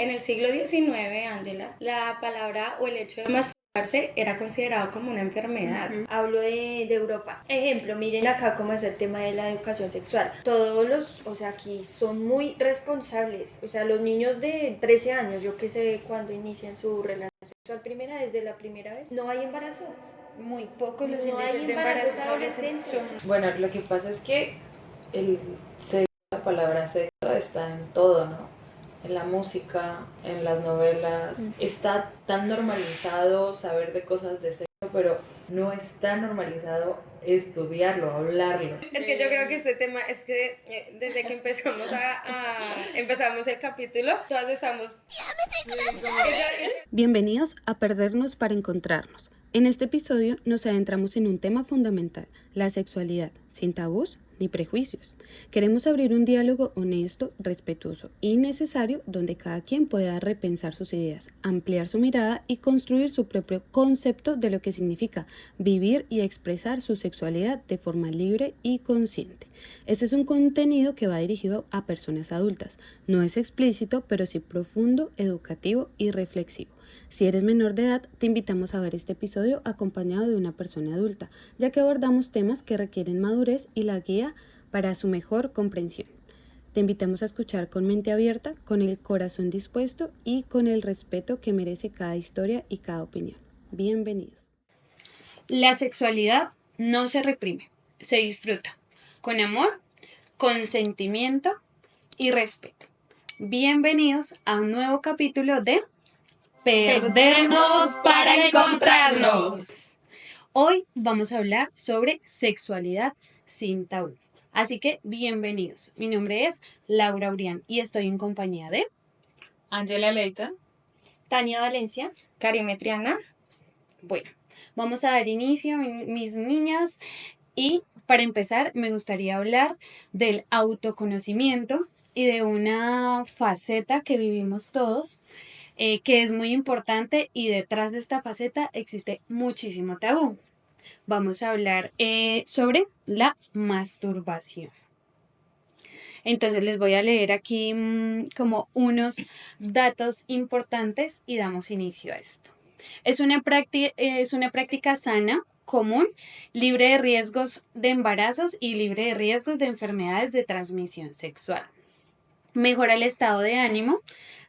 En el siglo XIX, Ángela, la palabra o el hecho de masturbarse era considerado como una enfermedad. Hablo de Europa. Ejemplo, miren acá cómo es el tema de la educación sexual. Todos los, aquí son muy responsables. O sea, los niños de 13 años, yo que sé cuándo inician su relación sexual primera, desde la primera vez, no hay embarazos. Muy pocos los No hay índices de embarazos embarazos adolescentes adolescentes. Bueno, lo que pasa es que el sexo, la palabra sexo está en todo, ¿no? En la música, en las novelas. Está tan normalizado saber de cosas de sexo, pero no está normalizado estudiarlo, hablarlo. Es que yo creo que este tema es que desde que empezamos empezamos el capítulo, todas estamos... Bienvenidos a Perdernos para Encontrarnos. En este episodio nos adentramos en un tema fundamental, la sexualidad, sin tabús ni prejuicios. Queremos abrir un diálogo honesto, respetuoso y necesario donde cada quien pueda repensar sus ideas, ampliar su mirada y construir su propio concepto de lo que significa vivir y expresar su sexualidad de forma libre y consciente. Este es un contenido que va dirigido a personas adultas. No es explícito, pero sí profundo, educativo y reflexivo. Si eres menor de edad, te invitamos a ver este episodio acompañado de una persona adulta, ya que abordamos temas que requieren madurez y la guía para su mejor comprensión. Te invitamos a escuchar con mente abierta, con el corazón dispuesto y con el respeto que merece cada historia y cada opinión. Bienvenidos. La sexualidad no se reprime, se disfruta con amor, consentimiento y respeto. Bienvenidos a un nuevo capítulo de Perdernos para Encontrarnos. Hoy vamos a hablar sobre sexualidad sin tabú. Así que bienvenidos. Mi nombre es Laura Urián y estoy en compañía de Ángela Leita. Tania Valencia. Karime Triana. Bueno, vamos a dar inicio, mis niñas, y para empezar me gustaría hablar del autoconocimiento y de una faceta que vivimos todos, que es muy importante, y detrás de esta faceta existe muchísimo tabú. Vamos a hablar sobre la masturbación. Entonces les voy a leer aquí como unos datos importantes y damos inicio a esto. Es una práctica sana, común, libre de riesgos de embarazos y libre de riesgos de enfermedades de transmisión sexual. Mejora el estado de ánimo,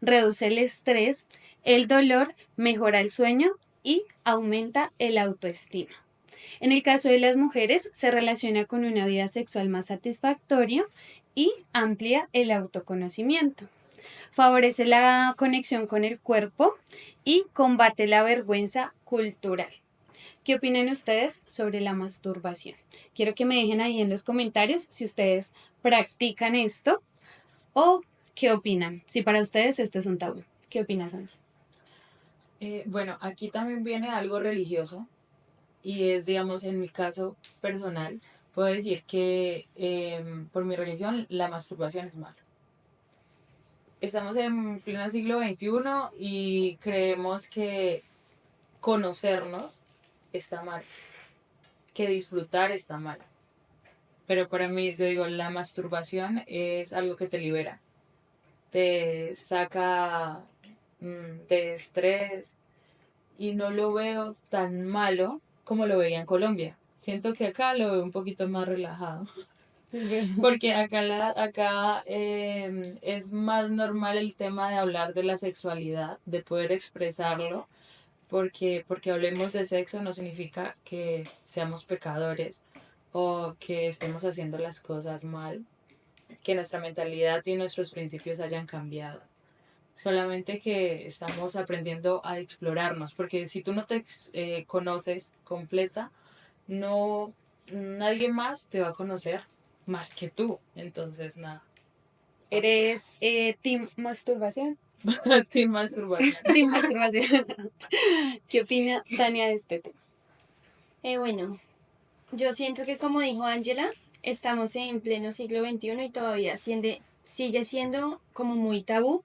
reduce el estrés, el dolor, mejora el sueño y aumenta el autoestima. En el caso de las mujeres, se relaciona con una vida sexual más satisfactoria y amplía el autoconocimiento. Favorece la conexión con el cuerpo y combate la vergüenza cultural. ¿Qué opinan ustedes sobre la masturbación? Quiero que me dejen ahí en los comentarios si ustedes practican esto o qué opinan. Si para ustedes esto es un tabú. ¿Qué opinas, Angie? Bueno, aquí también viene algo religioso y es, digamos, en mi caso personal, puedo decir que por mi religión la masturbación es mala. Estamos en pleno siglo XXI y creemos que conocernos está mal, que disfrutar está mal. Pero para mí, yo digo, la masturbación es algo que te libera, te saca de estrés y no lo veo tan malo como lo veía en Colombia. Siento que acá lo veo un poquito más relajado. Porque acá es más normal el tema de hablar de la sexualidad, de poder expresarlo, porque hablemos de sexo no significa que seamos pecadores o que estemos haciendo las cosas mal, que nuestra mentalidad y nuestros principios hayan cambiado. Solamente que estamos aprendiendo a explorarnos, porque si tú no te conoces completa, no, nadie más te va a conocer más que tú. Entonces, nada. ¿Eres team masturbación? Team masturbación. Team masturbación. ¿Qué opina Tania de este tema? Bueno, yo siento que como dijo Ángela, estamos en pleno siglo XXI y todavía sigue siendo como muy tabú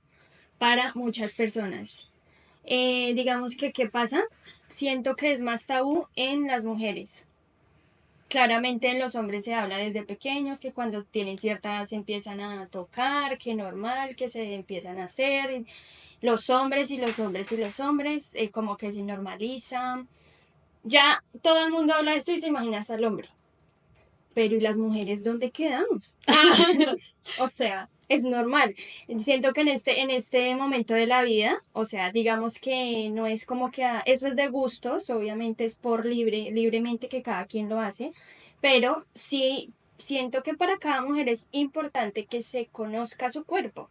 para muchas personas. Digamos que, ¿qué pasa? Siento que es más tabú en las mujeres. Claramente en los hombres se habla desde pequeños, que cuando tienen cierta edad se empiezan a tocar, que normal, que se empiezan a hacer, los hombres y los hombres y los hombres, como que se normalizan. Ya todo el mundo habla de esto y se imagina hasta el hombre. Pero ¿y las mujeres dónde quedamos? O sea, es normal. Siento que en este momento de la vida, o sea, digamos que no es como que eso es de gustos, obviamente es por libremente que cada quien lo hace, pero sí siento que para cada mujer es importante que se conozca su cuerpo,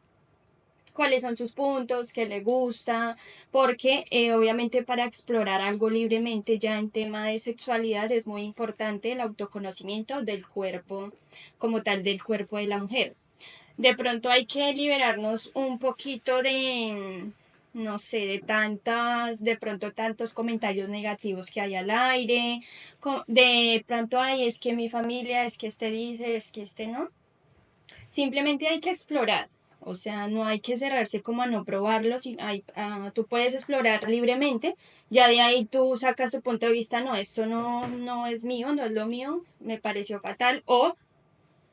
cuáles son sus puntos, qué le gusta, porque obviamente para explorar algo libremente ya en tema de sexualidad es muy importante el autoconocimiento del cuerpo, como tal del cuerpo de la mujer. De pronto hay que liberarnos un poquito de, no sé, de pronto tantos comentarios negativos que hay al aire, de pronto, ay, es que mi familia, es que este dice, es que este no. Simplemente hay que explorar. O sea, no hay que cerrarse como a no probarlo. Tú puedes explorar libremente. Ya de ahí tú sacas tu punto de vista. No, esto no es mío, no es lo mío. Me pareció fatal. O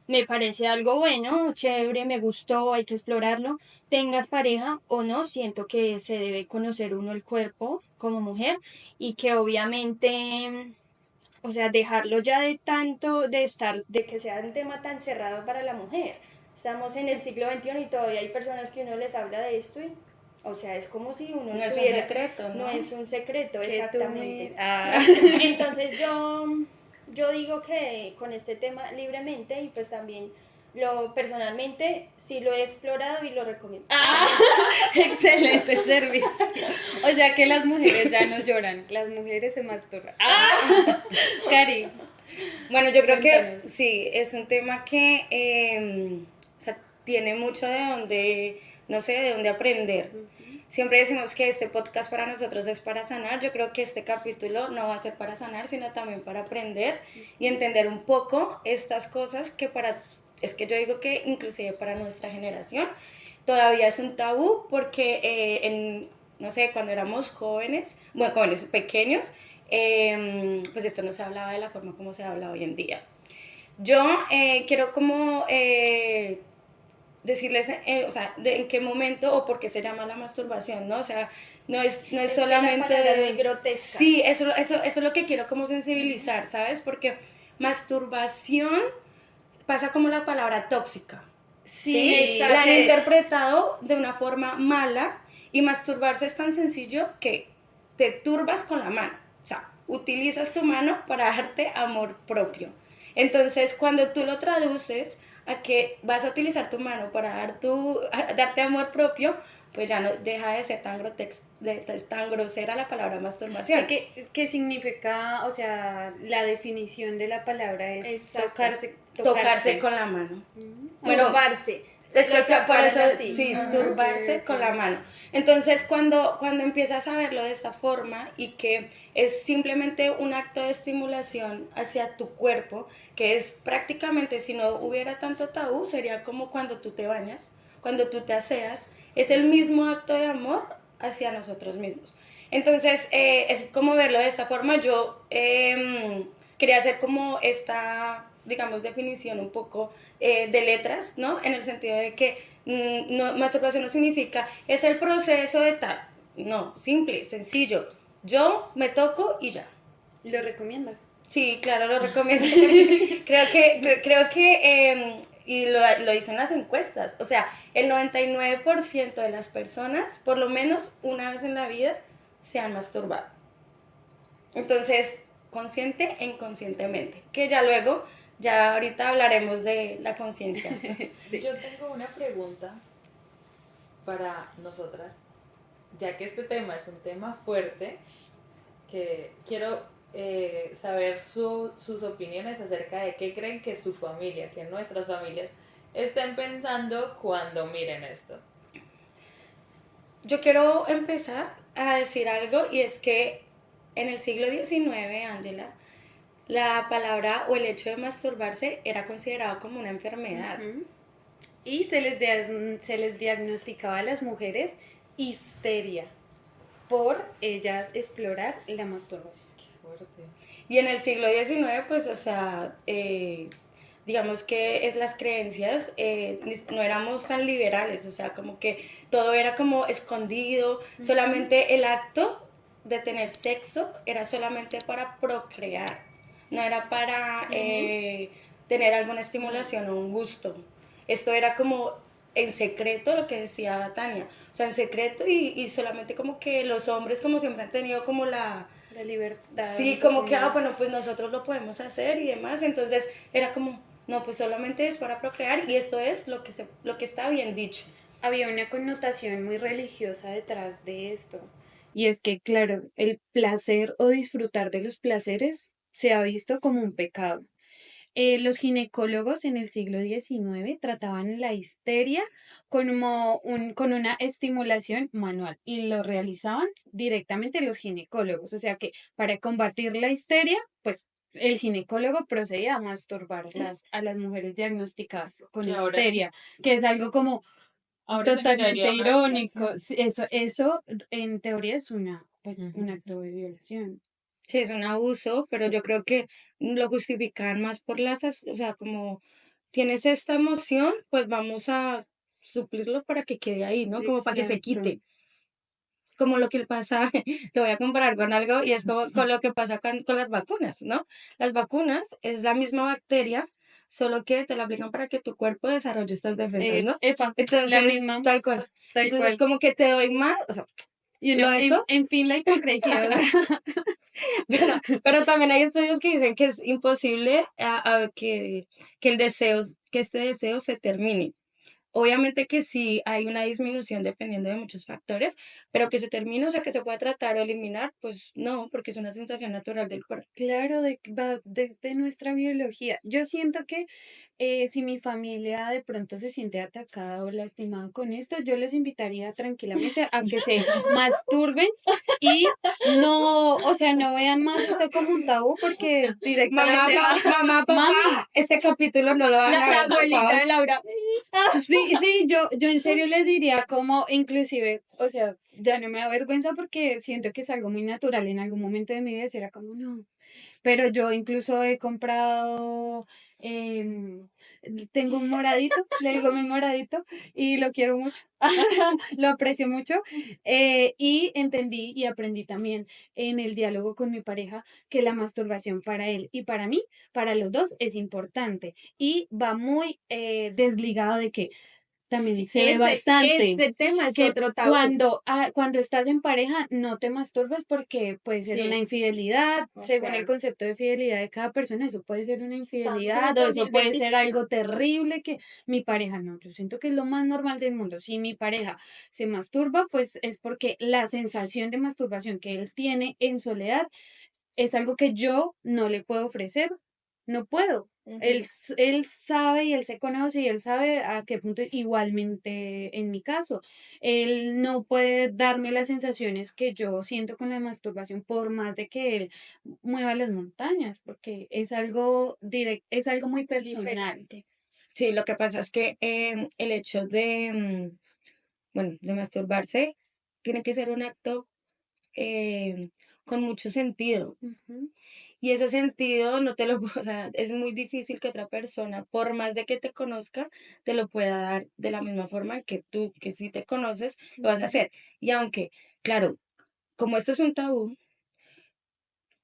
me parece algo bueno, chévere, me gustó, hay que explorarlo. Tengas pareja o no, siento que se debe conocer uno el cuerpo como mujer y que obviamente, o sea, dejarlo ya de tanto, de que sea un tema tan cerrado para la mujer. Estamos en el siglo XXI y todavía hay personas que uno les habla de esto y, o sea, es como si uno No es un estuviera... secreto, No ¿no? es un secreto, Que tú exactamente. me... Entonces yo digo que con este tema libremente y pues también personalmente sí lo he explorado y lo recomiendo. Excelente servicio. O sea que las mujeres ya no lloran, las mujeres se masturban. Cari, Bueno, yo creo que cuéntanos. sí, es un tema que o sea, tiene mucho de donde, no sé, de dónde aprender. Siempre decimos que este podcast para nosotros es para sanar. Yo creo que este capítulo no va a ser para sanar, sino también para aprender y entender un poco estas cosas que es que yo digo que inclusive para nuestra generación todavía es un tabú porque no sé, cuando éramos jóvenes, bueno, jóvenes pequeños, pues esto no se hablaba de la forma como se habla hoy en día. Yo quiero como decirles, o sea, en qué momento o por qué se llama la masturbación, ¿no? O sea, no es Es que la solamente... palabra es muy grotesca. Sí, eso es lo que quiero como sensibilizar, ¿sabes? Porque masturbación pasa como la palabra tóxica. Sí, La han se- interpretado de una forma mala y masturbarse es tan sencillo que te turbas con la mano. O sea, utilizas tu mano para darte amor propio. Entonces, cuando tú lo traduces a que vas a utilizar tu mano para darte amor propio, pues ya no deja de ser tan grosera la palabra masturbación. sí, ¿qué significa? O sea, la definición de la palabra es Exacto. Tocarse con la mano. Bueno, Bueno, turbarse. es Lo que por separan eso, así. sí, Ajá. turbarse Ok, con ok. la mano. Entonces, cuando empiezas a verlo de esta forma y que es simplemente un acto de estimulación hacia tu cuerpo, que es prácticamente, si no hubiera tanto tabú, sería como cuando tú te bañas, cuando tú te aseas, es el mismo acto de amor hacia nosotros mismos. Entonces, es como verlo de esta forma. Yo quería hacer como esta, digamos, definición un poco de letras, ¿no? En el sentido de que no, masturbación no significa, es el proceso de tal. No, simple, sencillo. Yo me toco y ya. ¿Lo recomiendas? Sí, claro, lo recomiendo porque creo que y lo dicen las encuestas, o sea, el 99% de las personas, por lo menos una vez en la vida, se han masturbado. Entonces, consciente e inconscientemente, que ya luego, ya ahorita hablaremos de la conciencia. Sí. Yo tengo una pregunta para nosotras, ya que este tema es un tema fuerte, que quiero saber sus opiniones acerca de qué creen que su familia, que nuestras familias estén pensando cuando miren esto. Yo quiero empezar a decir algo y es que en el siglo XIX, Ángela, la palabra o el hecho de masturbarse era considerado como una enfermedad. Ujú. Y se les diagnosticaba a las mujeres histeria por ellas explorar la masturbación. fuerte. Y en el siglo XIX, pues, o sea, digamos que es las creencias, no éramos tan liberales, o sea, como que todo era como escondido, solamente el acto de tener sexo era solamente para procrear, no era para tener alguna estimulación o un gusto. Esto era como en secreto, lo que decía Tania, o sea, en secreto y solamente como que los hombres como siempre han tenido como La libertad, sí, entre como que, comillas. bueno, pues nosotros lo podemos hacer y demás. Entonces era como, no, pues solamente es para procrear y esto es lo que está bien dicho. Había una connotación muy religiosa detrás de esto. Y es que, claro, el placer o disfrutar de los placeres se ha visto como un pecado. Los ginecólogos en el siglo XIX trataban la histeria con una estimulación manual y lo realizaban directamente los ginecólogos. O sea que para combatir la histeria, pues el ginecólogo procedía a masturbar a las mujeres diagnosticadas con Que ahora histeria, que es algo como ahora se totalmente miraría una irónico. violación. Sí, eso en teoría es pues, un Ujú. acto de violación. Sí, es un abuso, pero Sí, yo creo que lo justifican más por o sea, como tienes esta emoción, pues vamos a suplirlo para que quede ahí, ¿no? Como para que se exacto. quite. Como lo que pasa, lo voy a comparar con algo y es como con lo que pasa con las vacunas, ¿no? Las vacunas es la misma bacteria, solo que te la aplican para que tu cuerpo desarrolle estas defensas, ¿no? Epa, la Entonces, misma, tal cual. tal Entonces, cual. como que te doy más, o sea, Y uno, lo esto, en fin, la hipocresía, o sea, pero también hay estudios que dicen que es imposible que que este deseo se termine. Obviamente que sí hay una disminución dependiendo de muchos factores, pero que se termine, o sea, que se pueda tratar o eliminar, pues no, porque es una sensación natural del cuerpo. claro, va desde nuestra biología. Yo siento que si mi familia de pronto se siente atacada o lastimada con esto, yo les invitaría tranquilamente a que se masturben y no, o sea, no vean más esto como un tabú porque Mamá, directamente va, mamá, papá, mami. este capítulo no lo van a La ver, por abuelita favor. de Laura. Sí, sí, yo en serio les diría como, inclusive, o sea, ya no me da vergüenza porque siento que es algo muy natural. En algún momento de mi vida sí era como, no. Pero yo incluso he comprado, em, tengo un moradito, le digo mi moradito, y lo quiero mucho, lo aprecio mucho, y entendí y aprendí también en el diálogo con mi pareja que la masturbación para él y para mí, para los dos, es importante y va muy desligado de que también se ve bastante Ese tema es que otro tabú. cuando estás en pareja no te masturbes porque puede ser una Sí, infidelidad, o según el sea, concepto de fidelidad de cada persona, eso puede ser una estamos en el infidelidad o eso puede ser 2025. algo terrible que mi pareja no, yo siento que es lo más normal del mundo. Si mi pareja se masturba, pues es porque la sensación de masturbación que él tiene en soledad es algo que yo no le puedo ofrecer, no puedo. Ujú. Él sabe y él se conoce y él sabe a qué punto, igualmente en mi caso, él no puede darme las sensaciones que yo siento con la masturbación por más de que él mueva las montañas, porque es algo directo, es algo muy personal. Diferente. Sí, lo que pasa es que el hecho bueno, de masturbarse tiene que ser un acto eh, con mucho sentido. Ujú. Y ese sentido no te lo, o sea, es muy difícil que otra persona, por más de que te conozca, te lo pueda dar de la misma forma que tú, que si te conoces, lo vas a Ujú. hacer. Y aunque, claro, como esto es un tabú,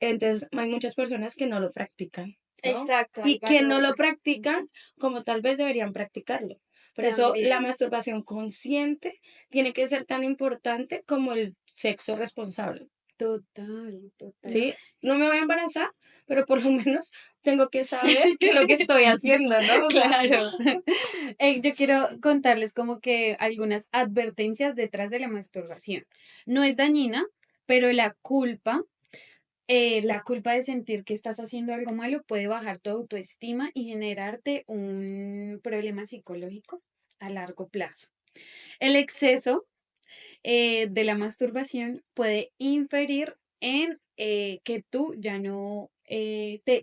entonces hay muchas personas que no lo practican, ¿no? Exacto, ahí Y va que lo no lo otro. practican como tal vez deberían practicarlo. Por eso la También. masturbación consciente tiene que ser tan importante como el sexo responsable. Total, total. ¿Sí? No me voy a embarazar, pero por lo menos tengo que saber qué es lo que estoy haciendo, ¿no? O sea, Claro. Yo quiero contarles como que algunas advertencias detrás de la masturbación. No es dañina, pero la culpa de sentir que estás haciendo algo malo puede bajar tu autoestima y generarte un problema psicológico a largo plazo. El exceso de la masturbación puede inferir en que tú ya no,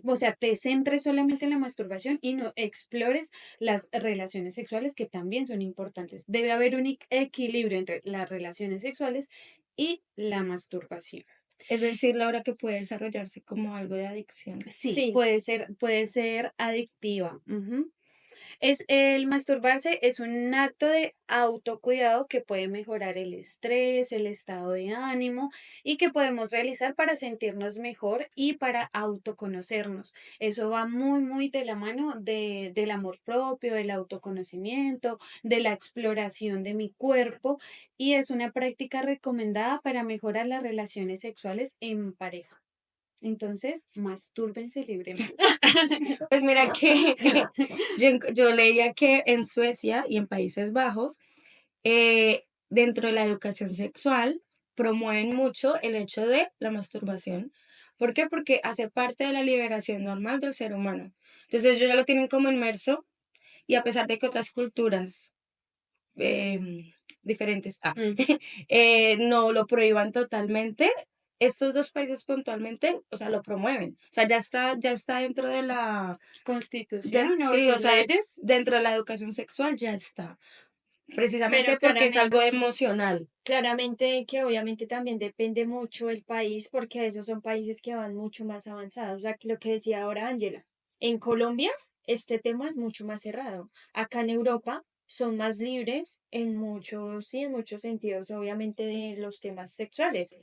o sea, te centres solamente en la masturbación y no explores las relaciones sexuales que también son importantes. Debe haber un equilibrio entre las relaciones sexuales y la masturbación. Es decir, Laura, que puede desarrollarse como algo de adicción. Sí, Sí, puede ser adictiva. Ujú. El masturbarse es un acto de autocuidado que puede mejorar el estrés, el estado de ánimo y que podemos realizar para sentirnos mejor y para autoconocernos. Eso va muy de la mano del amor propio, del autoconocimiento, de la exploración de mi cuerpo y es una práctica recomendada para mejorar las relaciones sexuales en pareja. Entonces, mastúrbense libremente. Pues mira que yo leía que en Suecia y en Países Bajos, dentro de la educación sexual, promueven mucho el hecho de la masturbación. ¿Por qué? Porque hace parte de la liberación normal del ser humano. Entonces ellos ya lo tienen como inmerso y a pesar de que otras culturas diferentes Mm. no lo prohíban totalmente, estos dos países puntualmente, o sea, lo promueven. O sea, ya está dentro de la Constitución o sí, o sus sea, leyes. dentro de la educación sexual ya está, pero precisamente porque es algo claramente, emocional. claramente que obviamente también depende mucho el país, porque esos son países que van mucho más avanzados. O sea, que lo que decía ahora Ángela, en Colombia este tema es mucho más cerrado. Acá en Europa son más libres en muchos, sí, en muchos sentidos, obviamente de los temas sexuales.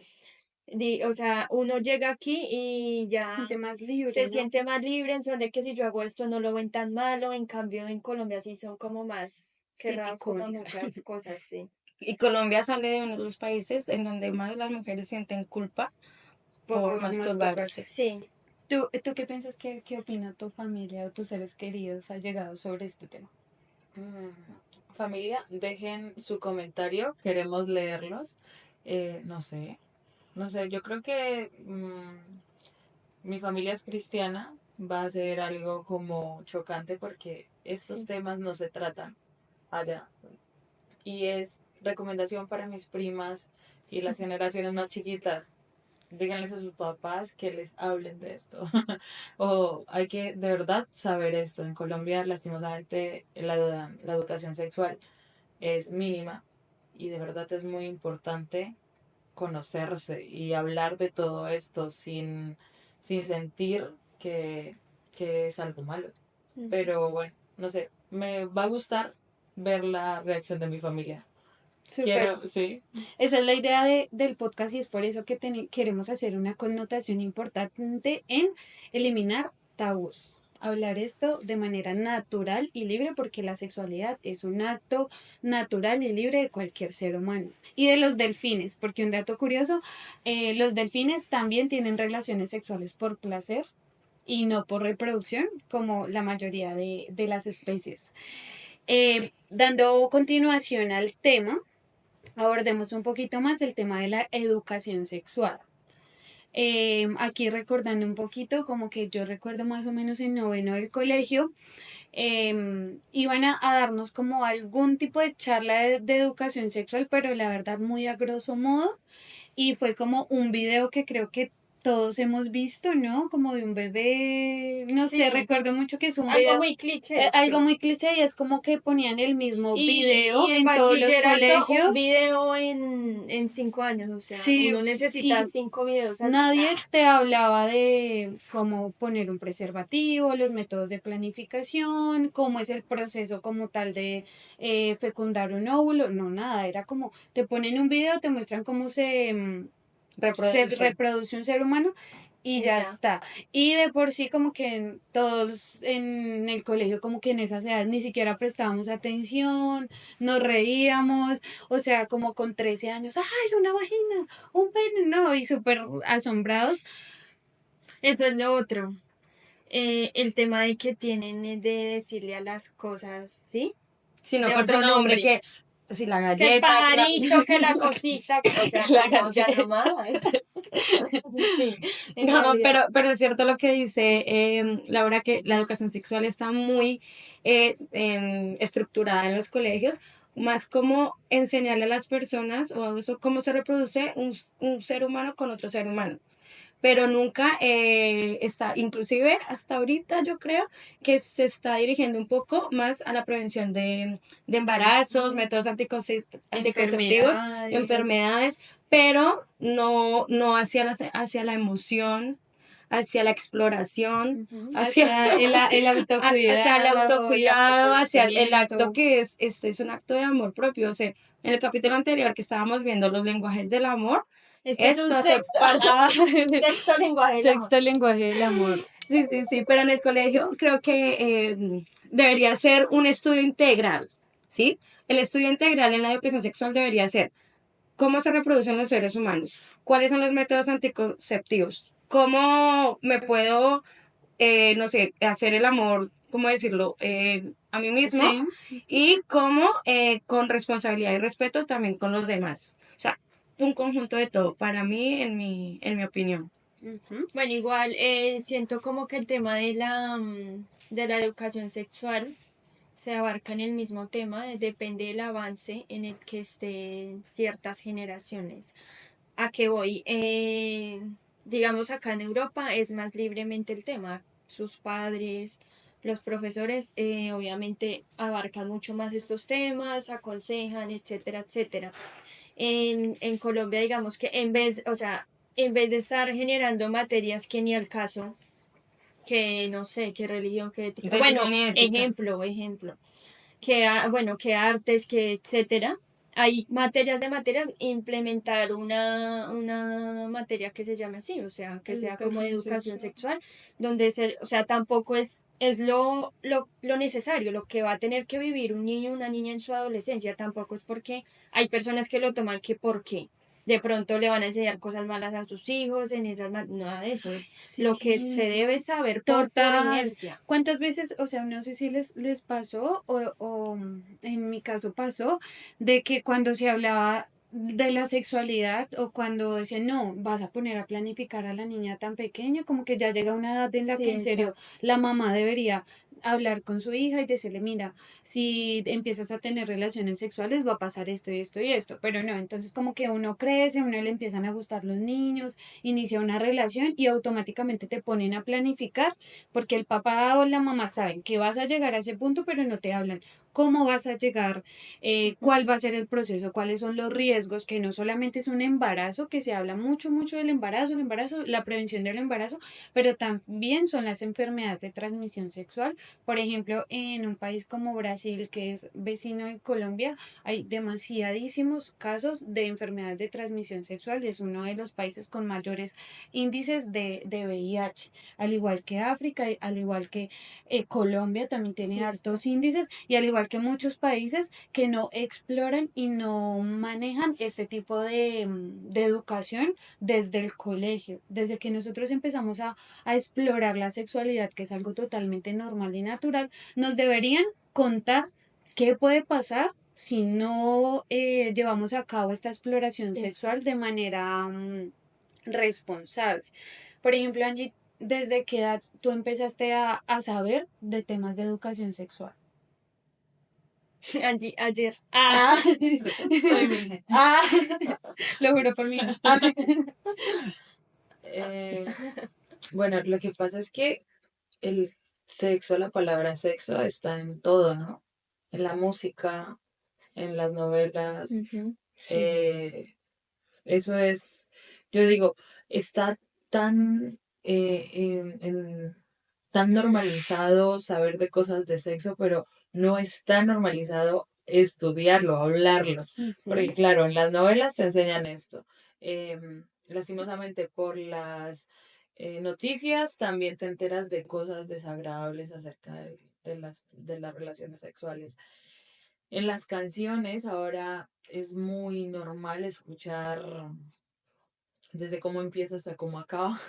O sea, uno llega aquí y Se ya siente más libre, se ¿no? siente más libre en son de que si yo hago esto no lo ven tan malo, en cambio en Colombia sí son como más cerrados como a Criticones. muchas cosas, sí. Y Colombia sale de uno de los países en donde más las mujeres sienten culpa por Por masturbarse. masturbarse. Sí, ¿Tú qué piensas qué opina tu familia o tus seres queridos ha llegado sobre este tema? Familia, dejen su comentario, queremos leerlos. No sé, no sé, yo creo que mi familia es cristiana, va a ser algo como chocante porque estos sí. temas no se tratan allá. Y es recomendación para mis primas y las generaciones más chiquitas. Díganles a sus papás que les hablen de esto. O hay que de verdad saber esto. En Colombia, lastimosamente, la educación sexual es mínima y de verdad es muy importante conocerse y hablar de todo esto sin sentir que, que es algo malo. Ujú. Pero bueno, no sé, me va a gustar ver la reacción de mi familia. Súper. Quiero, sí. Esa es la idea del podcast y es por eso que queremos hacer una connotación importante en eliminar tabús. Hablar esto de manera natural y libre porque la sexualidad es un acto natural y libre de cualquier ser humano. Y de los delfines, porque un dato curioso, los delfines también tienen relaciones sexuales por placer y no por reproducción, como la mayoría de las especies. Dando continuación al tema, abordemos un poquito más el tema de la educación sexual. Aquí recordando un poquito, como que yo recuerdo más o menos en noveno del colegio, iban a darnos como algún tipo de charla de educación sexual, pero la verdad muy a grosso modo, y fue como un video que creo que todos hemos visto, ¿no? Como de un bebé, no sé, Sí, recuerdo mucho que es un algo video, muy cliché, algo sí. muy cliché y es como que ponían el mismo video Y en en todos los bachillerato, un colegios. video en 5 años, o sea, Sí, uno necesita y 5 videos al día. nadie te hablaba de cómo poner un preservativo, los métodos de planificación, cómo es el proceso como tal de fecundar un óvulo, no, nada, era como te ponen un video, te muestran cómo se Reproduce. reproduce un ser humano y Y ya ya. está. Y de por sí como que todos en el colegio como que en esas edades ni siquiera prestábamos atención, nos reíamos, o sea, como con 13 años, ¡ay, una vagina! Un pene, no, y súper asombrados. Eso es lo otro. El tema de que tienen de decirle a las cosas, ¿sí? Sino De con su otro nombre, nombre. que si la Que el galleta, que la, pajarito, que la cosita, o sea, la ya no galleta. más. Sí, en No, realidad. pero es cierto lo que dice Laura, que la educación sexual está muy estructurada en los colegios, más como enseñarle a las personas o a eso cómo se reproduce un ser humano con otro ser humano. pero nunca está, inclusive hasta ahorita yo creo que se está dirigiendo un poco más a la prevención de embarazos, métodos anticonceptivos, Enfermedades. enfermedades, pero no hacia la emoción, hacia la exploración, Ujú. hacia, El hacia el autocuidado, el autocuidado, hacia el acto autoconocimiento. que es un acto de amor propio. O sea, en el capítulo anterior que estábamos viendo los lenguajes del amor, Este es un esto hace sexto, parte. sexto lenguaje del amor. Sexto lenguaje del amor. Sí, sí, sí, pero en el colegio creo que debería ser un estudio integral, ¿sí? El estudio integral en la educación sexual debería ser cómo se reproducen los seres humanos, cuáles son los métodos anticonceptivos, cómo me puedo, no sé, hacer el amor, ¿cómo decirlo? A mí mismo Sí. y cómo con responsabilidad y respeto también con los demás. O sea, un conjunto de todo, para mí, en mi opinión. Ujú. Bueno, igual siento como que el tema de la educación sexual se abarca en el mismo tema, depende del avance en el que estén ciertas generaciones. ¿A qué voy? Digamos acá en Europa es más libremente el tema. Sus padres, los profesores, obviamente abarcan mucho más estos temas, aconsejan, etcétera, etcétera. En Colombia, digamos que en vez, o sea, en vez de estar generando materias que ni al caso, que no sé, qué religión, qué ética. Bueno, Religión y ética. ejemplo bueno, que artes, que etcétera. Hay materias, implementar una materia que se llame así, o sea, que sea como Educación educación sexual. sexual, donde o sea, tampoco es lo necesario, lo que va a tener que vivir un niño o una niña en su adolescencia, tampoco es porque hay personas que lo toman que porque de pronto le van a enseñar cosas malas a sus hijos, nada de eso, es lo que se Sí, debe saber por total. inercia. ¿Cuántas veces, o sea, no sé si les pasó o en mi caso pasó, de que cuando se hablaba de la sexualidad o cuando decían, no, vas a poner a planificar a la niña tan pequeña, como que ya llega una edad en la Sí, que en serio exacto. la mamá debería hablar con su hija y decirle, mira, si empiezas a tener relaciones sexuales va a pasar esto y esto y esto, pero no, entonces como que uno crece, uno le empiezan a gustar los niños, inicia una relación y automáticamente te ponen a planificar porque el papá o la mamá saben que vas a llegar a ese punto, pero no te hablan cómo vas a llegar, cuál va a ser el proceso, cuáles son los riesgos, que no solamente es un embarazo, que se habla mucho, mucho del embarazo, la prevención del embarazo, pero también son las enfermedades de transmisión sexual. Por ejemplo, en un país como Brasil, que es vecino de Colombia, hay demasiadísimos casos de enfermedades de transmisión sexual. Es uno de los países con mayores índices de VIH, al igual que África, al igual que Colombia también tiene Sí, altos índices y al igual que muchos países que no exploran y no manejan este tipo de educación desde el colegio, desde que nosotros empezamos a explorar la sexualidad, que es algo totalmente normal y natural, nos deberían contar qué puede pasar si no llevamos a cabo esta exploración sexual de exacto. manera responsable. Por ejemplo, Angie, ¿desde qué edad tú empezaste a saber de temas de educación sexual? Ayer. Ah, Soy virgen. ah, lo juro por mi hija. Ah, Eh, bueno, lo que pasa es que el sexo, la palabra sexo está en todo, ¿no? En la música, en las novelas. Ujú. sí, eh, Eso es, yo digo, está tan, tan normalizado saber de cosas de sexo, pero no está normalizado estudiarlo, hablarlo. ujú, Porque claro, en las novelas te enseñan esto. Lastimosamente por las noticias también te enteras de cosas desagradables acerca de las relaciones sexuales. En las canciones ahora es muy normal escuchar desde cómo empieza hasta cómo acaba.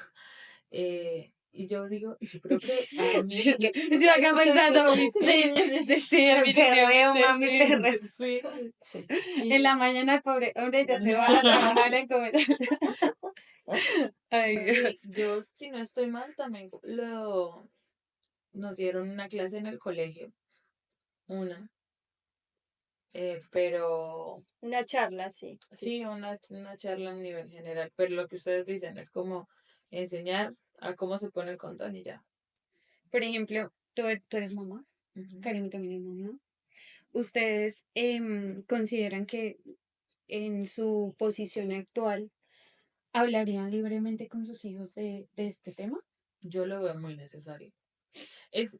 Y yo digo, yo creo que a Sí, mí, yo acá pensando, sí, sí, sí, sí, sí, Me perreo, definitivamente mami, sí. perreo. sí, Sí. En y la mañana el pobre hombre ya se va a trabajar en comer. Ay, sí, Dios. yo si no estoy mal también nos dieron una clase en el colegio, una, pero Una charla, sí. sí, una charla a nivel general, pero lo que ustedes dicen es como enseñar a cómo se pone el condón y ya. Por ejemplo, tú eres mamá, Ujú. Karen también es mamá. ¿Ustedes consideran que en su posición actual hablarían libremente con sus hijos de este tema? Yo lo veo muy necesario. Es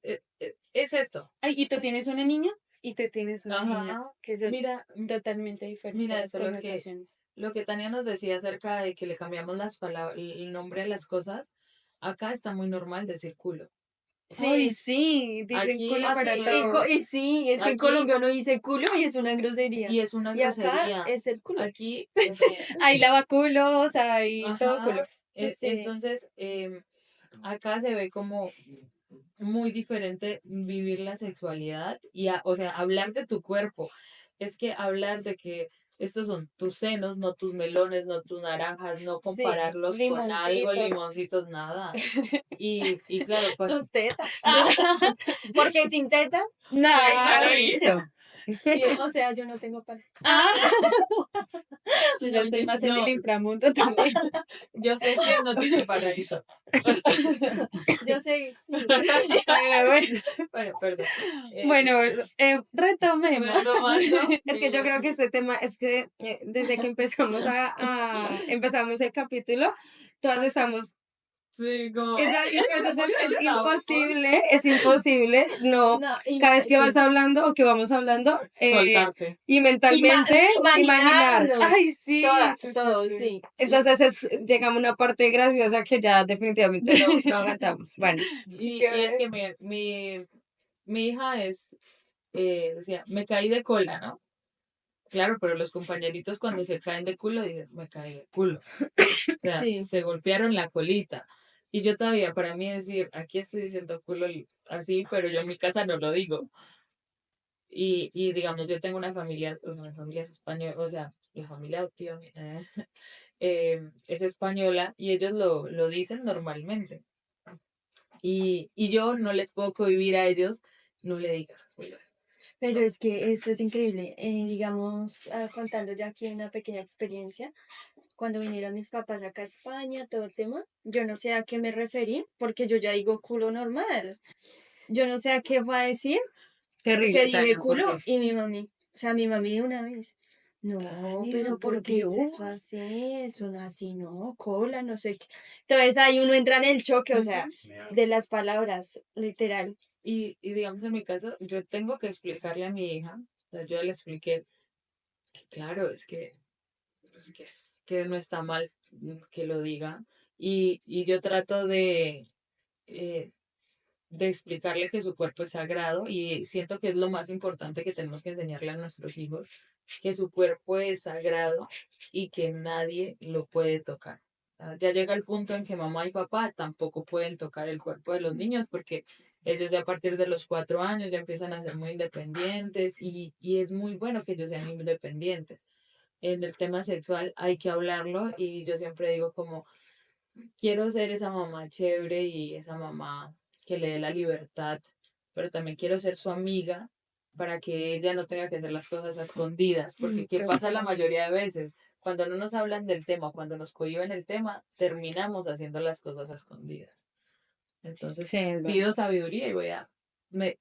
esto. Ay, y tú tienes una niña y tú tienes una niña, Ajá. que son Mira, totalmente diferentes mira las esto connotaciones. lo que Tania nos decía acerca de que le cambiamos las palabras, el nombre a las cosas. Acá está muy normal decir culo. Ay, Sí, sí, dicen Aquí, culo para así, todo. y sí, es que en aquí, Colombia uno dice culo y es una grosería. y es una Y acá grosería. es el culo. Aquí, Hay lavaculos, hay todo culo. ajá. Sí, Entonces, acá se ve como muy diferente vivir la sexualidad y, o sea, hablar de tu cuerpo. Es que hablar de que estos son tus senos, no tus melones, no tus naranjas, no sí, compararlos con algo, Limoncitos. limoncitos, nada. Y claro, pues, tus tetas. Porque sin tetas no hay Nada, paraíso. eso. O sea, yo no tengo para. Ah, yo no, estoy más en el no, inframundo también. yo sé que no tiene paraíso. Yo sé, sí. Pero bueno, Bueno, perdón. bueno, retomemos. Retomando, Es que yo creo que este tema es que desde que empezamos empezamos el capítulo, todas estamos. sí, como, Entonces estamos es imposible, no, No, cada vez que vas sí. hablando o que vamos hablando, soltarte. y mentalmente imaginar. Imaginarnos. Ay, sí, Todas, sí, sí, todos, sí. sí. Entonces llegamos a una parte graciosa que ya definitivamente no aguantamos. Bueno, Y es que mi hija decía, me caí de cola, ¿no? Claro, pero los compañeritos cuando se caen de culo dicen, me caí de culo. O sea, Sí. se golpearon la colita. Y yo todavía, para mí decir, aquí estoy diciendo culo así, pero yo en mi casa no lo digo. Y digamos, yo tengo una familia, o sea, mi familia es española, o sea, la familia adoptiva es española y ellos lo dicen normalmente. Y yo no les puedo cohibir a ellos, no le digas culo. Pero es que eso es increíble. Digamos, contando ya aquí una pequeña experiencia, cuando vinieron mis papás acá a España, todo el tema, yo no sé a qué me referí, porque yo ya digo culo normal. Yo no sé a qué fue a decir, que terrible, dije Tania, por culo Dios. y mi mami, o sea, mi mami de una vez. No, Tania, pero por ¿por qué es eso Dios. así? Eso no así, no, cola, no sé qué. Entonces ahí uno entra en el choque, o sea, de las palabras, literal. Y digamos, en mi caso, yo tengo que explicarle a mi hija, o sea, yo le expliqué, que claro, es que, pues, que no está mal que lo diga. Y yo trato eh, de explicarle que su cuerpo es sagrado y siento que es lo más importante que tenemos que enseñarle a nuestros hijos, que su cuerpo es sagrado y que nadie lo puede tocar. Ya llega el punto en que mamá y papá tampoco pueden tocar el cuerpo de los niños porque ellos ya a partir de los 4 años ya empiezan a ser muy independientes y es muy bueno que ellos sean independientes. En el tema sexual hay que hablarlo y yo siempre digo como quiero ser esa mamá chévere y esa mamá que le dé la libertad, pero también quiero ser su amiga para que ella no tenga que hacer las cosas a escondidas, porque ¿qué pasa la Total. mayoría de veces? Cuando no nos hablan del tema, cuando nos cohíben el tema, terminamos haciendo las cosas a escondidas. Sí, Entonces, es pido verdad. sabiduría y me,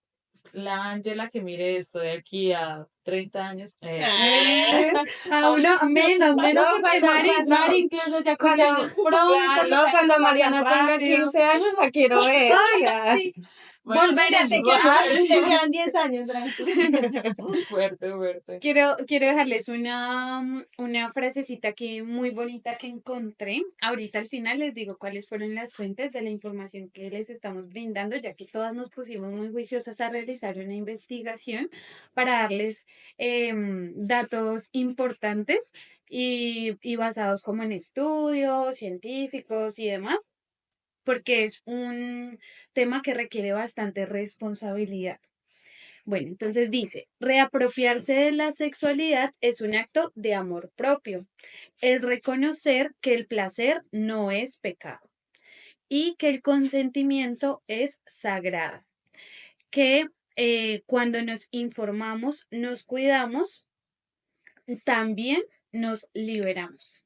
la Ángela que mire esto de aquí a 30 años, A uno menos, No, menos porque Mari incluso ya cumpleaños pronto, los no, años cuando pasan Mariana tenga rápido. 15 años la quiero ver. O Ay, sea, sí. bueno, Volveré. Te quedan 10 años, tranquilo. fuerte, fuerte. Quiero dejarles una frasecita aquí muy bonita que encontré. Ahorita al final les digo cuáles fueron las fuentes de la información que les estamos brindando, ya que todas nos pusimos muy juiciosas a realizar una investigación para darles datos importantes y basados como en estudios científicos y demás, porque es un tema que requiere bastante responsabilidad. Bueno, entonces dice, reapropiarse de la sexualidad es un acto de amor propio. Es reconocer que el placer no es pecado y que el consentimiento es sagrado. Que cuando nos informamos, nos cuidamos, también nos liberamos.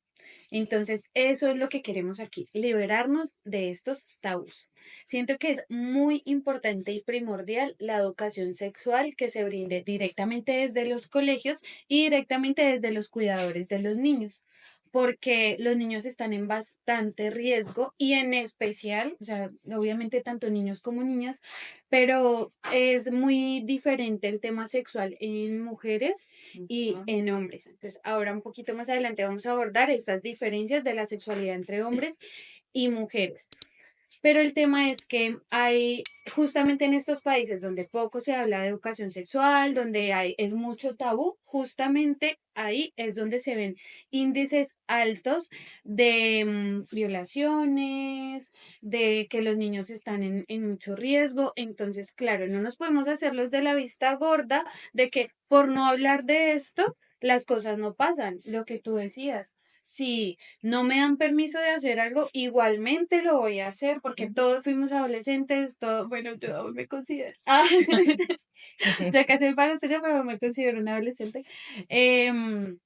Entonces, eso es lo que queremos aquí, liberarnos de estos tabús. Siento que es muy importante y primordial la educación sexual que se brinde directamente desde los colegios y directamente desde los cuidadores de los niños, porque los niños están en bastante riesgo y en especial, o sea, obviamente tanto niños como niñas, pero es muy diferente el tema sexual en mujeres y Ujú. en hombres. Entonces, ahora un poquito más adelante vamos a abordar estas diferencias de la sexualidad entre hombres y mujeres. Pero el tema es que hay, justamente en estos países donde poco se habla de educación sexual, donde hay, es mucho tabú, justamente ahí es donde se ven índices altos de violaciones, de que los niños están en mucho riesgo. Entonces, claro, no nos podemos hacer los de la vista gorda de que por no hablar de esto, las cosas no pasan, lo que tú decías. Si no me dan permiso de hacer algo, igualmente lo voy a hacer porque todos fuimos adolescentes, todo, bueno, yo aún me considero. Ya casi soy para serio, pero me considero una adolescente. Em,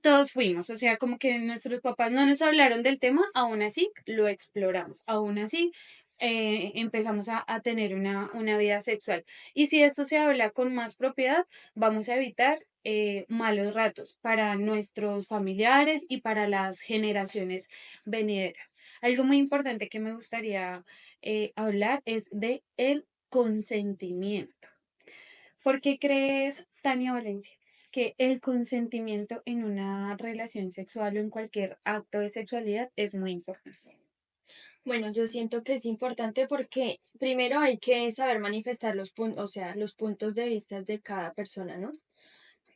todos fuimos, o sea, como que nuestros papás no nos hablaron del tema, aún así lo exploramos, aún así empezamos a tener una vida sexual. Y si esto se habla con más propiedad, vamos a evitar malos ratos para nuestros familiares y para las generaciones venideras. Algo muy importante que me gustaría hablar es de el consentimiento. ¿Por qué crees, Tania Valencia, que el consentimiento en una relación sexual o en cualquier acto de sexualidad es muy importante? Bueno, yo siento que es importante porque primero hay que saber manifestar los puntos, o sea, los puntos de vista de cada persona, ¿no?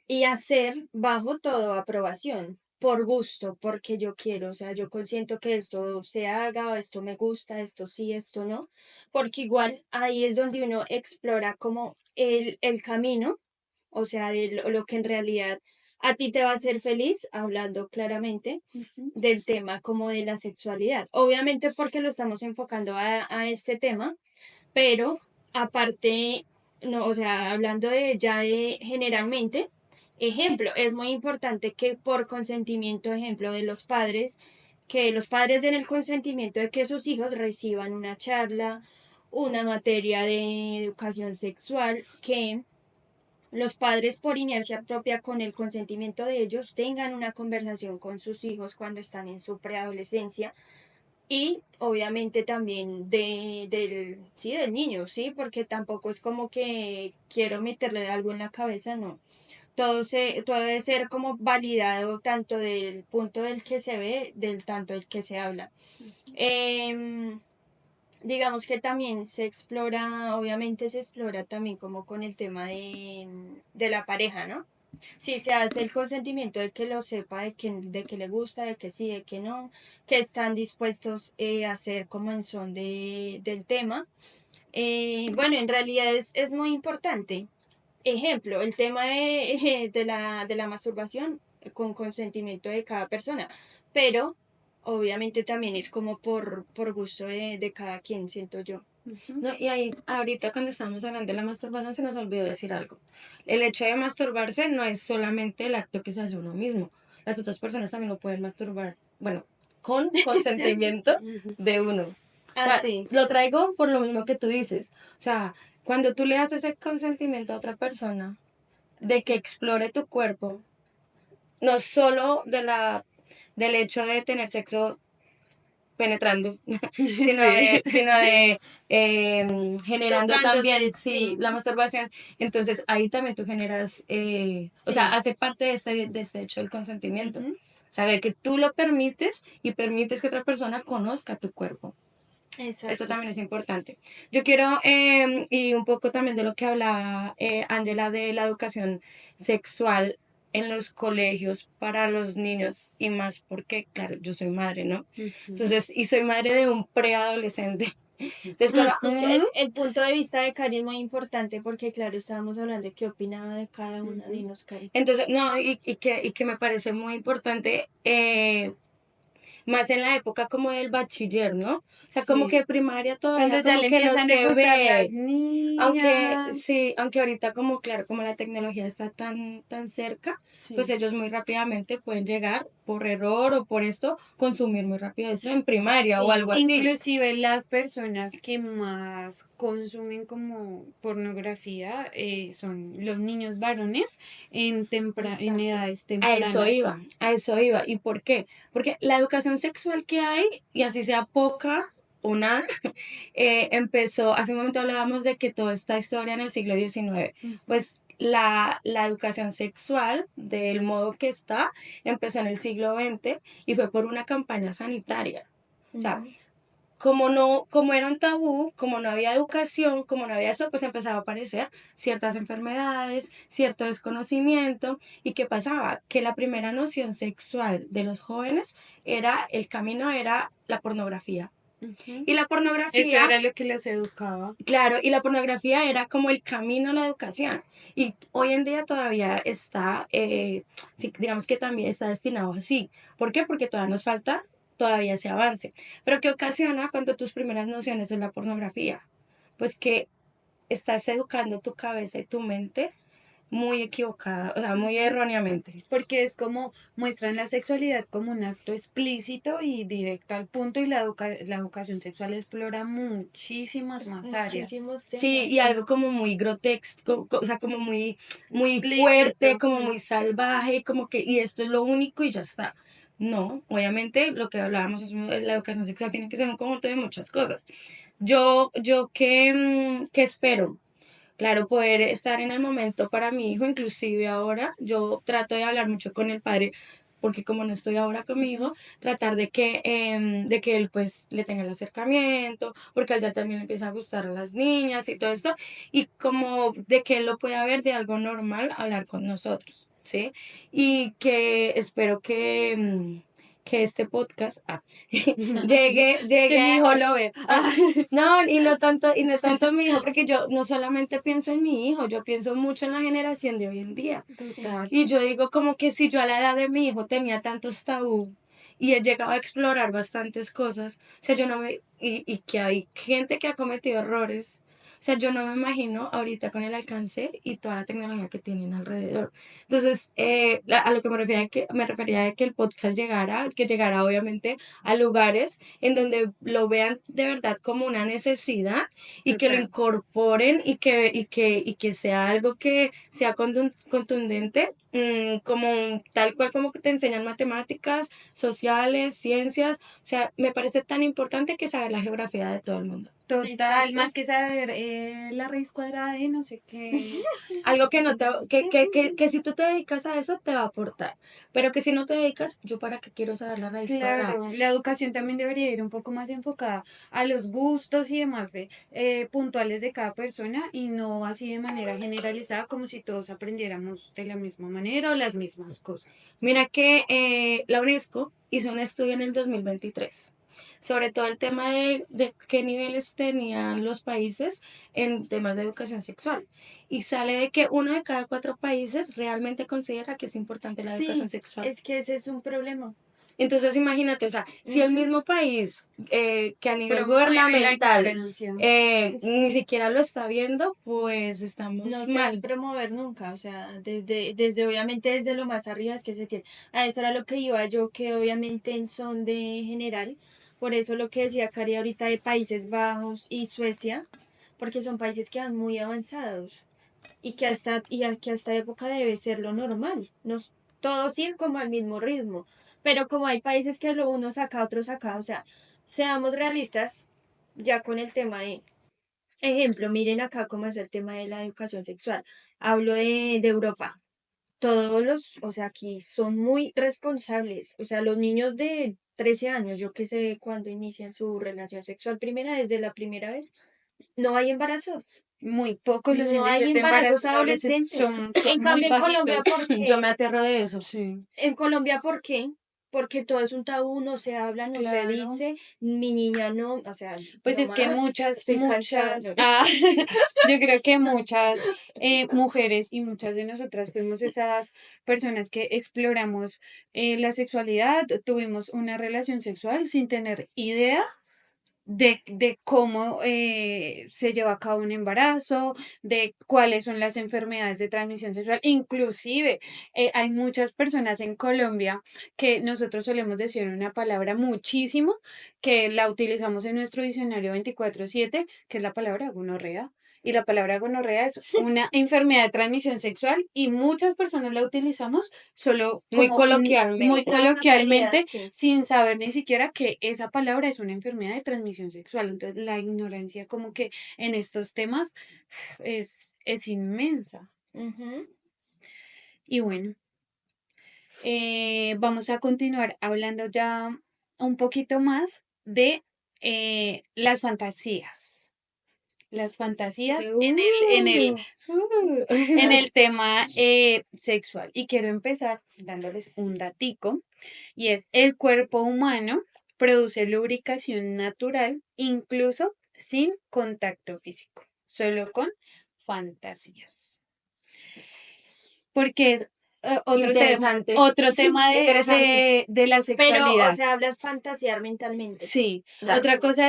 Y hacer bajo todo aprobación, por gusto, porque yo quiero, o sea, yo consiento que esto se haga, esto me gusta, esto sí, esto no, porque igual ahí es donde uno explora como el camino, o sea, de lo que en realidad a ti te va a hacer feliz, hablando claramente Ujú. del tema como de la sexualidad. Obviamente porque lo estamos enfocando a este tema, pero aparte, no, o sea, hablando de ya de generalmente, ejemplo, es muy importante que por consentimiento, ejemplo, de los padres, que los padres den el consentimiento de que sus hijos reciban una charla, una materia de educación sexual, que los padres por inercia propia con el consentimiento de ellos tengan una conversación con sus hijos cuando están en su preadolescencia y obviamente también sí, del niño, sí, porque tampoco es como que quiero meterle algo en la cabeza, no. Todo debe ser como validado tanto del punto del que se ve, del tanto del que se habla. Em, digamos que también se explora, obviamente se explora también como con el tema de la pareja, ¿no? Si se hace el consentimiento de que lo sepa, de que le gusta, de que sí, de que no, que están dispuestos a hacer como en son del tema. Bueno, en realidad es muy importante. Ejemplo, el tema de la masturbación con consentimiento de cada persona, pero obviamente también es como por gusto de cada quien, siento yo. Ujú. No, y ahí, ahorita cuando estábamos hablando de la masturbación, se nos olvidó decir algo. El hecho de masturbarse no es solamente el acto que se hace uno mismo. Las otras personas también lo pueden masturbar. Bueno, con consentimiento de uno. O Ah, sea, sí. lo traigo por lo mismo que tú dices. O sea, cuando tú le das ese consentimiento a otra persona de que explore tu cuerpo, no solo del hecho de tener sexo penetrando, Sí. sino de generando Tocándose, también, sí, sí. la masturbación. Entonces ahí también tú generas, o sea, Sí. hace parte de este hecho el consentimiento. Ujú. O sea, de que tú lo permites y permites que otra persona conozca tu cuerpo. Eso Exacto. también es importante. Yo quiero, y un poco también de lo que hablaba Angela de la educación sexual en los colegios para los niños y más porque, claro, yo soy madre, ¿no? Ujú. Entonces, y soy madre de un preadolescente. Entonces, claro, Escucha, el punto de vista de Cari es muy importante porque, claro, estábamos hablando de qué opinaba de cada una. Ujú. Dinos, Cari. entonces, no, y que me parece muy importante más en la época como del bachiller, ¿no? O sea, como Sí. que primaria Cuando todavía ya como le que no empiezan a se gustar las ve. Aunque niñas. sí, aunque ahorita como claro, como la tecnología está tan cerca, pues Sí. ellos muy rápidamente pueden llegar por error o por esto, consumir muy rápido esto en primaria o algo Sí. así. Inclusive las personas que más consumen como pornografía son los niños varones en Exacto. edades tempranas. A eso iba. ¿Y por qué? Porque la educación sexual que hay, y así sea poca o nada, empezó, hace un momento hablábamos de que toda esta historia en el siglo XIX, Ujú. pues la educación sexual, del modo que está, empezó en el siglo XX y fue por una campaña sanitaria. O sea, Ujú. como no, como era un tabú, como no había educación, como no había eso, pues empezaba a aparecer ciertas enfermedades, cierto desconocimiento. ¿Y qué pasaba? Que la primera noción sexual de los jóvenes era, el camino era la pornografía. Ujú. Y la Eso pornografía, era lo que los educaba. claro, y la pornografía era como el camino a la educación. Y hoy en día todavía está, sí, digamos que también está destinado así. ¿Por qué? Porque todavía nos falta todavía ese avance. Pero ¿qué ocasiona cuando tus primeras nociones es la pornografía? Pues que estás educando tu cabeza y tu mente muy equivocada, o sea, muy Ujú. erróneamente. Porque es como muestran la sexualidad como un acto explícito y directo al punto y la educación sexual explora muchísimas Pues, más áreas. muchísimos Sí, temas, y sí. algo como muy grotesco, o sea, como muy fuerte, Explícito. como Mm. muy salvaje, como que, y esto es lo único y ya está. No, obviamente lo que hablábamos es la educación sexual tiene que ser un conjunto de muchas cosas. Yo ¿qué espero? Claro, poder estar en el momento para mi hijo, inclusive ahora, yo trato de hablar mucho con el padre, porque como no estoy ahora con mi hijo, tratar de que él pues le tenga el acercamiento, porque a él ya también le empieza a gustar a las niñas y todo esto, y como de que él lo pueda ver de algo normal, hablar con nosotros, ¿sí? Y que espero que este podcast Que llegue mi a, hijo lo ve. no, y no tanto mi hijo, porque yo no solamente pienso en mi hijo, yo pienso mucho en la generación de hoy en día. Sí. Total. Y yo digo como que si yo a la edad de mi hijo tenía tantos tabú y he llegado a explorar bastantes cosas, o sea, yo no me, y que hay gente que ha cometido errores, o sea, yo no me imagino ahorita con el alcance y toda la tecnología que tienen alrededor. Entonces, a lo que me refería de que el podcast llegara, que llegara obviamente a lugares en donde lo vean de verdad como una necesidad y que lo Total. incorporen y que sea algo que sea contundente, como tal cual como que te enseñan matemáticas, sociales, ciencias. O sea, me parece tan importante que saber la geografía de todo el mundo. Total, Exacto. más que saber la raíz cuadrada de no sé qué. Algo que no te, que si tú te dedicas a eso te va a aportar, pero que si no te dedicas, yo para qué quiero saber la raíz cuadrada. Claro, la educación también debería ir un poco más enfocada a los gustos y demás puntuales de cada persona y no así de manera generalizada como si todos aprendiéramos de la misma manera o las mismas cosas. Mira que la UNESCO hizo un estudio en el 2023 sobre todo el tema de qué niveles tenían los países en temas de educación sexual. Y sale de que uno de cada cuatro países realmente considera que es importante la educación Sí, sexual. es que ese es un problema. Entonces imagínate, o sea, si el Ujú. mismo país que a nivel Promueve la gubernamental ignorancia. ni Sí. siquiera lo está viendo, pues estamos No se va a mal. promover nunca, o sea, desde obviamente desde lo más arriba es que se tiene. A eso era lo que iba yo, que obviamente en son de general, por eso lo que decía Cari ahorita de Países Bajos y Suecia, porque son países que van muy avanzados que hasta época debe ser lo normal, nos, todos ir como al mismo ritmo, pero como hay países que lo uno saca, otro saca, o sea, seamos realistas ya con el tema de ejemplo, miren acá cómo es el tema de la educación sexual. Hablo de Europa. Todos los, o sea, aquí son muy responsables. O sea, los niños de 13 años, yo que sé cuándo inician su relación sexual primera, desde la primera vez, no hay embarazos. Muy pocos los No hay índices de embarazos embarazos adolescentes. son En muy cambio, en Colombia, bajitos. ¿por Yo qué? me aterro de eso. Sí. En Colombia, ¿por qué? porque todo es un tabú, no se habla, no se Claro. dice, mi niña no, o sea, Pues no es que más, estoy cansada. muchas, No. yo creo que muchas mujeres y muchas de nosotras fuimos esas personas que exploramos la sexualidad, tuvimos una relación sexual sin tener idea de cómo se lleva a cabo un embarazo, de cuáles son las enfermedades de transmisión sexual. Inclusive, hay muchas personas en Colombia que nosotros solemos decir una palabra muchísimo, que la utilizamos en nuestro diccionario 24/7, que es la palabra gonorrea. Y la palabra gonorrea es una enfermedad de transmisión sexual y muchas personas la utilizamos solo Muy como muy coloquialmente. Una grosería, coloquialmente sí. sin saber ni siquiera que esa palabra es una enfermedad de transmisión sexual. Entonces, la ignorancia como que en estos temas es inmensa. Ujú. Y bueno, vamos a continuar hablando ya un poquito más de las fantasías. Las fantasías Ese, en el tema sexual. Y quiero empezar dándoles un datico, y es el cuerpo humano produce lubricación natural, incluso sin contacto físico, solo con fantasías. Porque es Interesante, otro tema interesante. de la Pero, o sexualidad. sea, hablas fantasear mentalmente. Sí, Ya. otra cosa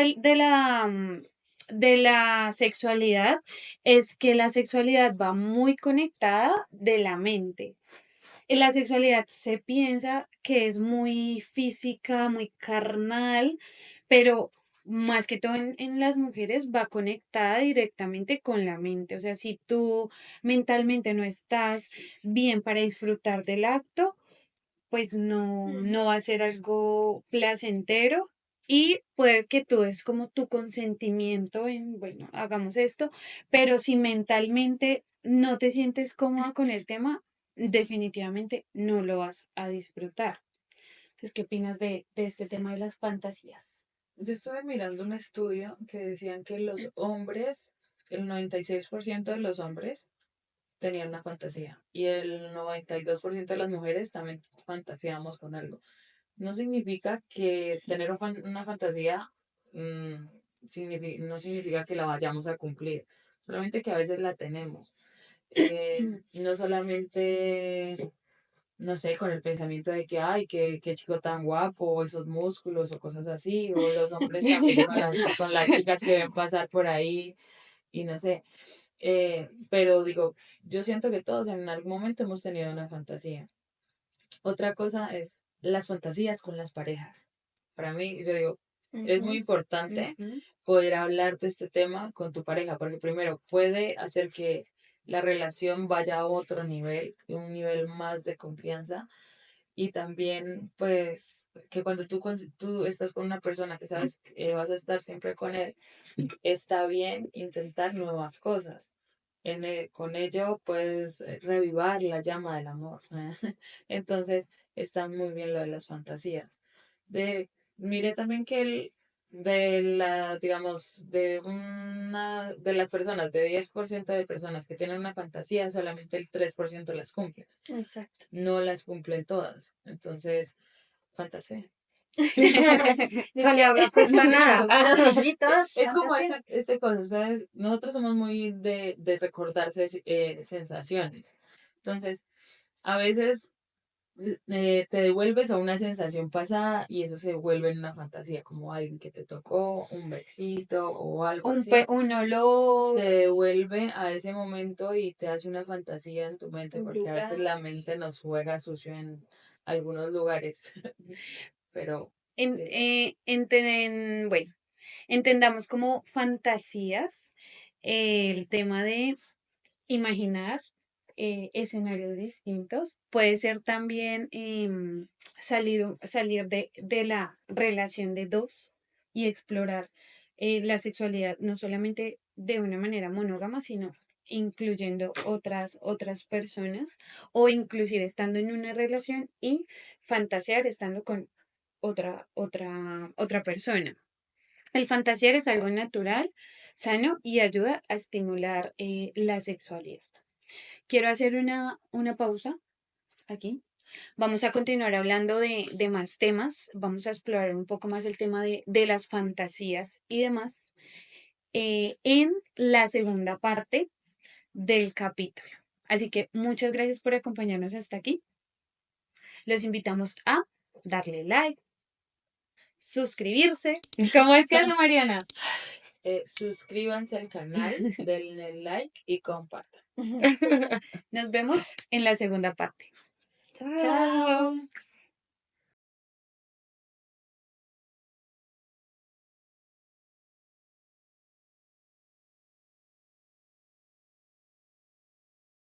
de la sexualidad es que la sexualidad va muy conectada de la mente. En la sexualidad se piensa que es muy física, muy carnal, pero más que todo en las mujeres va conectada directamente con la mente. O sea, si tú mentalmente no estás bien para disfrutar del acto, pues no va a ser algo placentero, y puede que tú es como tu consentimiento en, bueno, hagamos esto, pero si mentalmente no te sientes cómoda con el tema, definitivamente no lo vas a disfrutar. Entonces, ¿qué opinas de este tema de las fantasías? Yo estuve mirando un estudio que decían que los hombres, el 96% de los hombres tenían una fantasía y el 92% de las mujeres también fantaseamos con algo. No significa que tener una fantasía no significa que la vayamos a cumplir, solamente que a veces la tenemos. No solamente, no sé, con el pensamiento de que, ay, qué chico tan guapo, o esos músculos o cosas así, o los hombres también con las chicas que ven pasar por ahí y no sé. Pero digo, yo siento que todos en algún momento hemos tenido una fantasía. Otra cosa es las fantasías con las parejas. Para mí, yo digo, es muy Ujú. importante Ujú. poder hablar de este tema con tu pareja, porque primero puede hacer que la relación vaya a otro nivel, un nivel más de confianza, y también pues que cuando tú estás con una persona que sabes que vas a estar siempre con él, está bien intentar nuevas cosas. Con ello puedes revivar la llama del amor. Entonces está muy bien lo de las fantasías. Miré también que digamos, de las personas, de 10% de personas que tienen una fantasía, solamente el 3% las cumplen. Exacto. No las cumplen todas. Entonces, fantasía. Solear no cuesta nada, pero sí, todas Es como fantasías. este cosa, ¿sabes? Nosotros somos muy de recordarse sensaciones. Entonces, a veces te devuelves a una sensación pasada y eso se vuelve en una fantasía, como alguien que te tocó, un besito o algo así. Un olor. Te devuelve a ese momento y te hace una fantasía en tu mente, Un porque a veces lugar. la mente nos juega sucio en algunos lugares. Pero, Bueno, entendamos como fantasías el tema de imaginar escenarios distintos. Puede ser también salir de la relación de dos y explorar la sexualidad no solamente de una manera monógama, sino incluyendo otras personas, o inclusive estando en una relación y fantasear estando con otra persona. El fantasear es algo natural, sano y ayuda a estimular la sexualidad. Quiero hacer una pausa aquí Vamos a continuar hablando de más temas, vamos a explorar un poco más el tema de las fantasías y demás en la segunda parte del capítulo. Así que muchas gracias por acompañarnos hasta aquí. Los invitamos a darle like, suscribirse. ¿Cómo es que hace Mariana? Suscríbanse al canal, denle like y compartan. Nos vemos en la segunda parte. Chao. Chao.